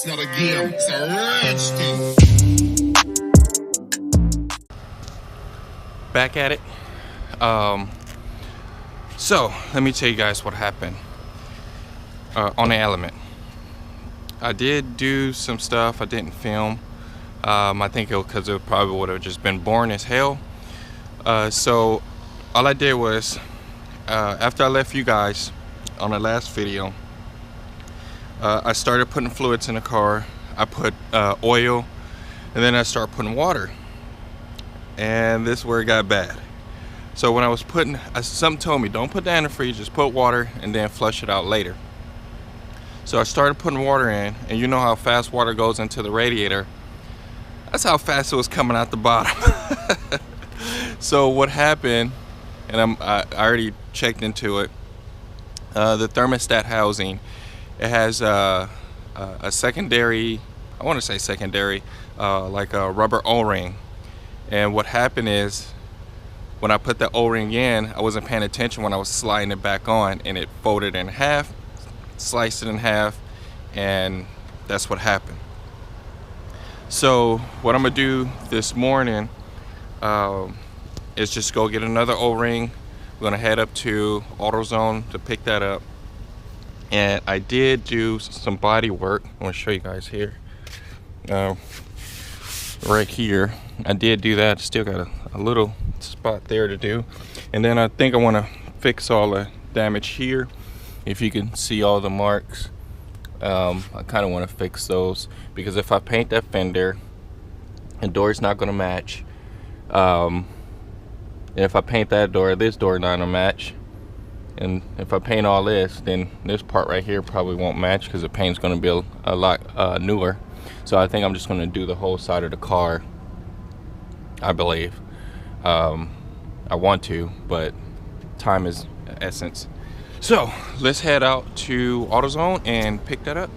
It's not a game, it's a rich thing. Back at it. So let me tell you guys what happened on the element. I did do some stuff I didn't film. I think because it probably would have just been boring as hell. So all I did was after I left you guys on the last video, I started putting fluids in the car. I put oil, and then I started putting water. And this is where it got bad. So when I was putting, something told me, don't put that in the freezer, just put water and then flush it out later. So I started putting water in, and you know how fast water goes into the radiator. That's how fast it was coming out the bottom. So what happened, and I already checked into it, the thermostat housing, it has a secondary, I want to say secondary, like a rubber O-ring. And what happened is, when I put the O-ring in, I wasn't paying attention when I was sliding it back on, and it folded in half, sliced it in half, and that's what happened. So what I'm gonna do this morning is just go get another O-ring. We're gonna head up to AutoZone to pick that up. And I did do some body work. I want to show you guys here. Right here, I did do that. Still got a little spot there to do. And then I think I want to fix all the damage here. If you can see all the marks, I kind of want to fix those, because if I paint that fender, the door's not going to match. And if I paint that door, this door not going to match. And if I paint all this, then this part right here probably won't match, because the paint's going to be a lot newer. So I think I'm just going to do the whole side of the car, I believe. I want to, but time is essence. So let's head out to AutoZone and pick that up.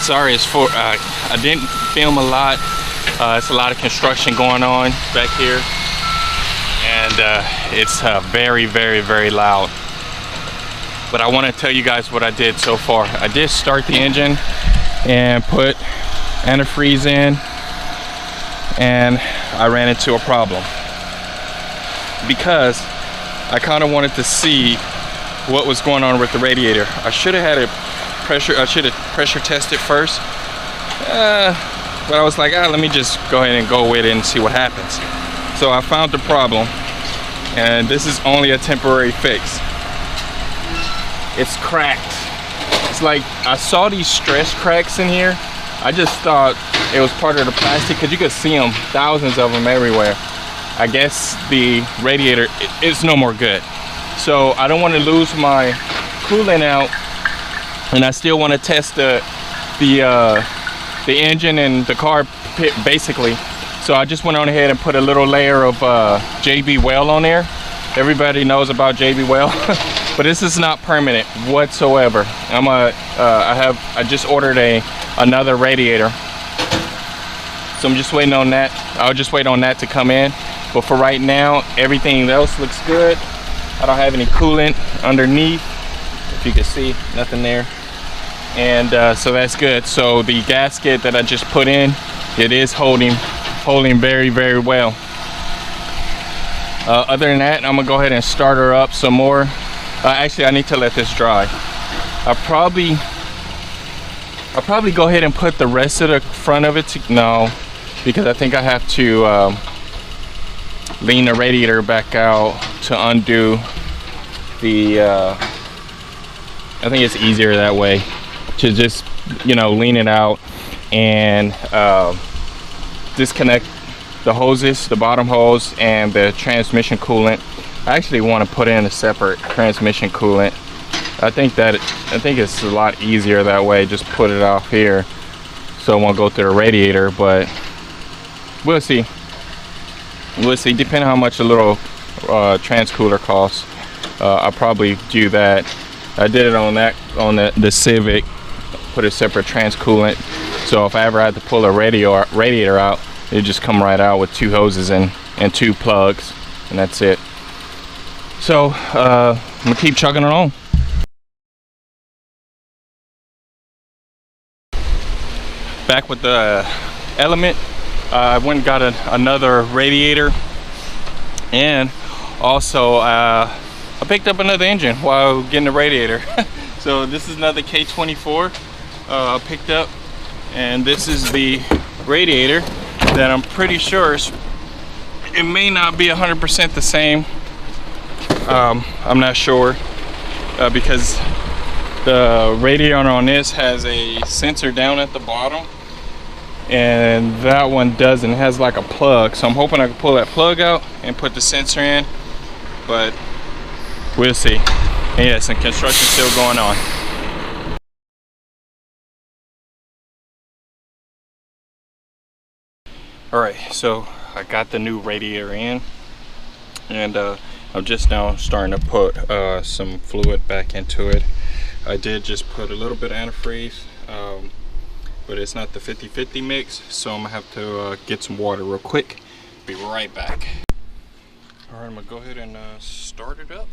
sorry, it's for I didn't film a lot. It's a lot of construction going on back here, and it's very, very, very loud. But I want to tell you guys what I did so far. I did start the engine and put antifreeze in, and I ran into a problem because I kind of wanted to see what was going on with the radiator. I should have had it pressure tested first, but I was like, let me just go ahead and go with it and see what happens. So I found the problem, and this is only a temporary fix. It's cracked. It's like I saw these stress cracks in here. I just thought it was part of the plastic because you could see them, thousands of them everywhere. I guess the radiator is no more good. So I don't want to lose my coolant out, and I still want to test the engine and the car pit basically. So I just went on ahead and put a little layer of JB Well on there. Everybody knows about JB Well. But this is not permanent whatsoever. I just ordered another radiator, so I'm just waiting on that. I'll just wait on that to come in. But for right now, everything else looks good. I don't have any coolant underneath. If you can see, nothing there. And so that's good. So the gasket that I just put in, it is holding very, very well. Other than that, I'm gonna go ahead and start her up some more. Actually, I need to let this dry. I'll probably go ahead and put the rest of the front of it no, because I think I have to lean the radiator back out to undo the I think it's easier that way to just, you know, lean it out and disconnect the hoses, the bottom hose and the transmission coolant. I actually want to put in a separate transmission coolant. I think it's a lot easier that way. Just put it off here so it won't go through the radiator, but we'll see. We'll see, depending on how much a little trans cooler costs. I'll probably do that. I did it on the Civic, put a separate trans coolant, so if I ever had to pull a radiator out, it just come right out with 2 hoses and 2 plugs, and that's it. So I'm gonna keep chugging it on. Back with the Element, I went and got another radiator, and also I picked up another engine while getting the radiator. So this is another K24 I picked up, and this is the radiator that I'm pretty sure it may not be 100% the same. I'm not sure because the radiator on this has a sensor down at the bottom, and that one doesn't. It has like a plug, so I'm hoping I can pull that plug out and put the sensor in, but we'll see. And yeah, some construction still going on. Alright, so I got the new radiator in, and I'm just now starting to put some fluid back into it. I did just put a little bit of antifreeze, but it's not the 50-50 mix, so I'm gonna have to get some water real quick. Be right back. Alright, I'm gonna go ahead and start it up.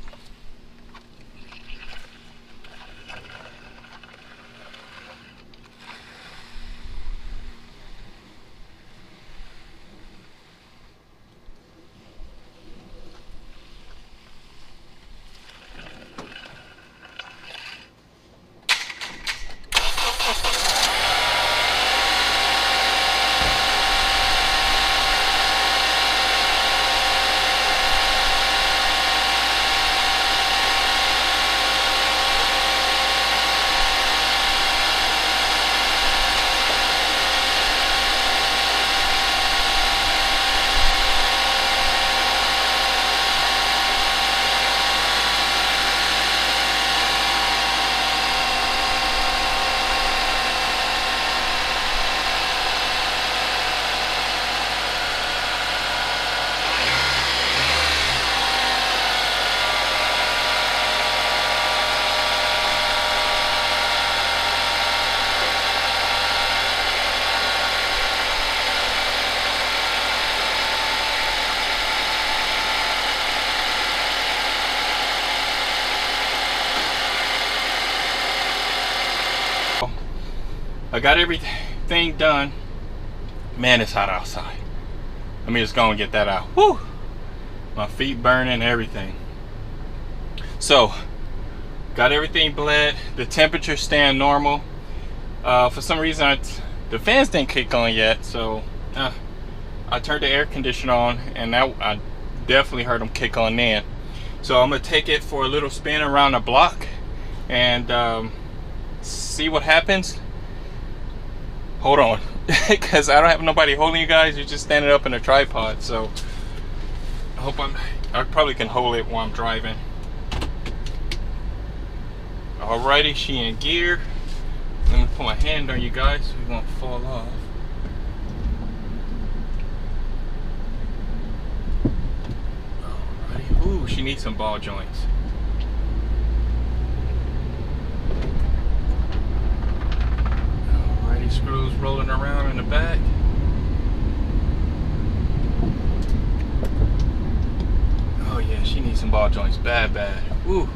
I got everything done. Man, it's hot outside. Let me just go and get that out. Woo! My feet burning, everything. So, got everything bled. The temperature staying normal. For some reason, the fans didn't kick on yet, so I turned the air conditioner on, and now I definitely heard them kick on then. So I'm gonna take it for a little spin around the block and see what happens. Hold on, because I don't have nobody holding you guys. You're just standing up in a tripod, so I probably can hold it while I'm driving. Alrighty, she in gear. Let me put my hand on you guys so we won't fall off. Alrighty. Ooh, she needs some ball joints. Alrighty, screws rolling around in the back. Oh yeah, she needs some ball joints bad. Ooh.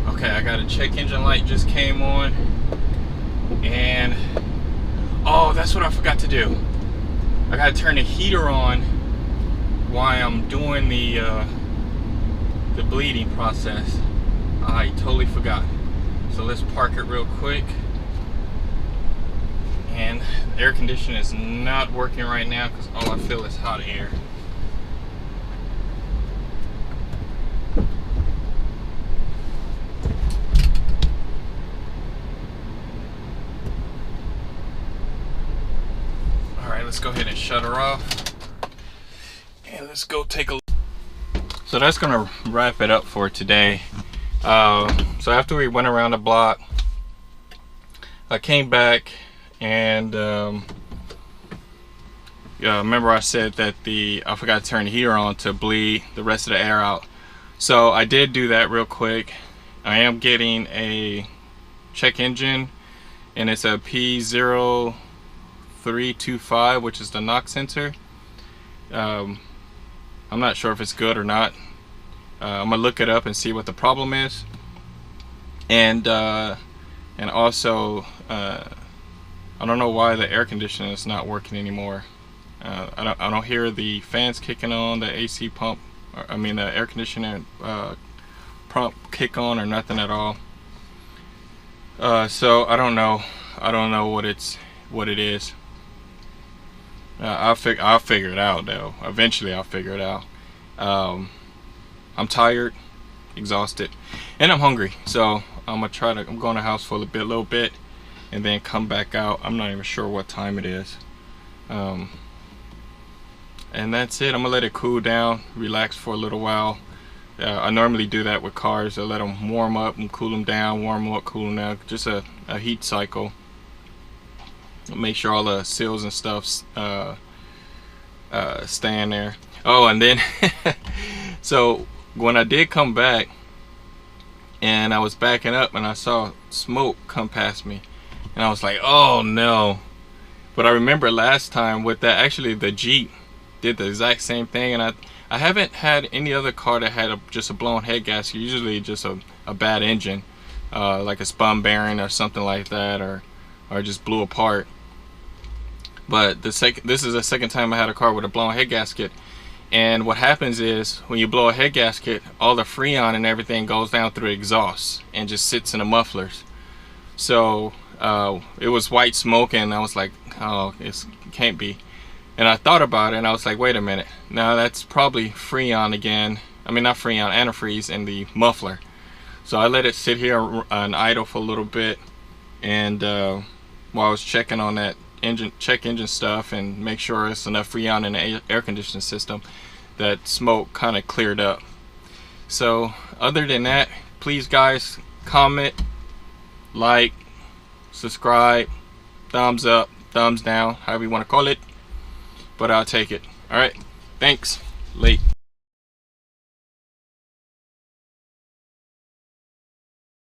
Okay, I got a check engine light just came on, and oh, that's what I forgot to do. I gotta turn the heater on while I'm doing the bleeding process. I totally forgot. So let's park it real quick. And the air conditioner is not working right now because all I feel is hot air. Let's go ahead and shut her off, and let's go take a look. So that's gonna wrap it up for today. So after we went around the block, I came back and remember I said that I forgot to turn the heater on to bleed the rest of the air out. So I did do that real quick. I am getting a check engine, and it's a P0325, which is the knock sensor. I'm not sure if it's good or not. I'm gonna look it up and see what the problem is, and also I don't know why the air conditioner is not working anymore. I don't hear the fans kicking on, the AC pump, I mean the air conditioner pump kick on, or nothing at all. So I don't know what it is. I'll figure it out though. Eventually I'll figure it out. I'm tired, exhausted, and I'm hungry, so I'm going to the house for a little bit and then come back out. I'm not even sure what time it is. And that's it. I'm gonna let it cool down, relax for a little while. I normally do that with cars. I let them warm up and cool them down, warm them up, cool them down. Just a heat cycle. Make sure all the seals and stuff stay in there. Oh, and then so when I did come back and I was backing up and I saw smoke come past me, and I was like, oh no. But I remember last time with that, actually the Jeep did the exact same thing, and I haven't had any other car that had just a blown head gasket. Usually just a bad engine, like a spun bearing or something like that, or just blew apart. But this is the second time I had a car with a blown head gasket. And what happens is when you blow a head gasket, all the freon and everything goes down through the exhaust and just sits in the mufflers. So it was white smoke, and I was like, oh, it can't be. And I thought about it, and I was like, wait a minute, now that's probably freon again. I mean, not freon, antifreeze in the muffler. So I let it sit here and idle for a little bit, and while I was checking on that check engine stuff and make sure it's enough freon in the air conditioning system, that smoke kind of cleared up. So other than that, please guys, comment, like, subscribe, thumbs up, thumbs down, however you want to call it. but I'll take it. All right, thanks. Late.